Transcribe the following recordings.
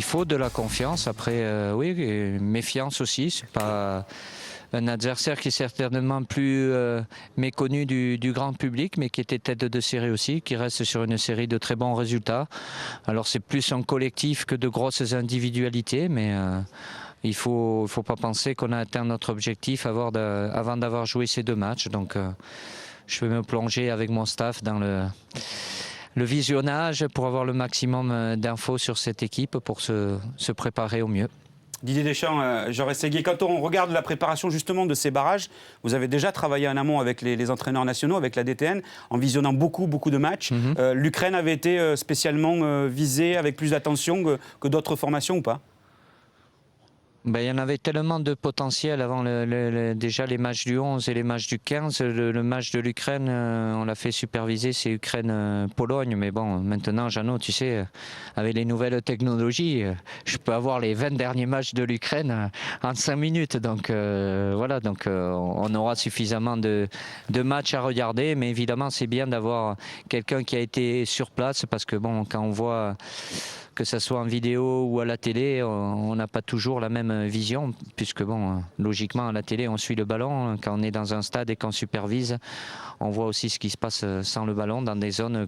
faut de la confiance. Après, oui, et méfiance aussi. C'est pas un adversaire qui est certainement plus méconnu du grand public, mais qui était tête de série aussi, qui reste sur une série de très bons résultats. Alors c'est plus un collectif que de grosses individualités, mais il ne faut pas penser qu'on a atteint notre objectif avant d'avoir joué ces 2 matchs. Donc je vais me plonger avec mon staff dans le visionnage pour avoir le maximum d'infos sur cette équipe pour se préparer au mieux. Didier Deschamps, Georges Séguier, quand on regarde la préparation justement de ces barrages, vous avez déjà travaillé en amont avec les entraîneurs nationaux, avec la DTN, en visionnant beaucoup de matchs. L'Ukraine avait été spécialement visée avec plus d'attention que d'autres formations ou pas ? Ben, il y en avait tellement de potentiel avant déjà les matchs du 11 et les matchs du 15. Le match de l'Ukraine, on l'a fait superviser, c'est Ukraine-Pologne. Mais bon, maintenant, Jeannot, tu sais, avec les nouvelles technologies, je peux avoir les 20 derniers matchs de l'Ukraine en 5 minutes. Donc voilà, on aura suffisamment de matchs à regarder. Mais évidemment, c'est bien d'avoir quelqu'un qui a été sur place parce que bon, quand on voit que ce soit en vidéo ou à la télé, on n'a pas toujours la même vision, puisque bon, logiquement à la télé on suit le ballon, quand on est dans un stade et qu'on supervise, on voit aussi ce qui se passe sans le ballon dans des zones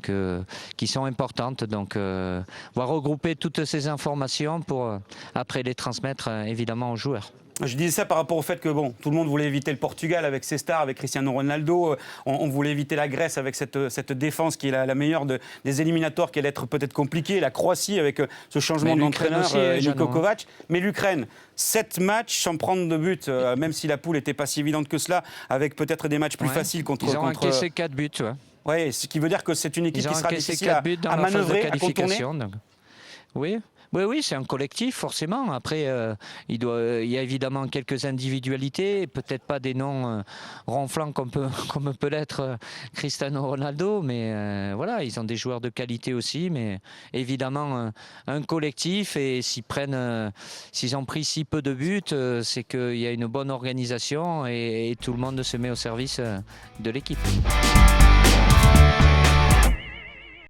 qui sont importantes. Donc on va regrouper toutes ces informations pour après les transmettre évidemment aux joueurs. Je disais ça par rapport au fait que bon, tout le monde voulait éviter le Portugal avec ses stars, avec Cristiano Ronaldo. On voulait éviter la Grèce avec cette défense qui est la meilleure des éliminatoires, qui allait être peut-être compliquée. La Croatie avec ce changement d'entraîneur, Niko Kovac. Mais l'Ukraine, 7 matchs sans prendre de but, même si la poule n'était pas si évidente que cela, avec peut-être des matchs plus faciles contre... Ils ont encaissé 4 buts. Ouais, ce qui veut dire que c'est une équipe qui sera difficile à manœuvrer, phase de qualification. Donc. Oui, c'est un collectif, forcément. Après, il y a évidemment quelques individualités, peut-être pas des noms ronflants comme peut l'être Cristiano Ronaldo, mais voilà, ils ont des joueurs de qualité aussi, mais évidemment un collectif, et s'ils ont pris si peu de buts, c'est qu'il y a une bonne organisation et tout le monde se met au service de l'équipe.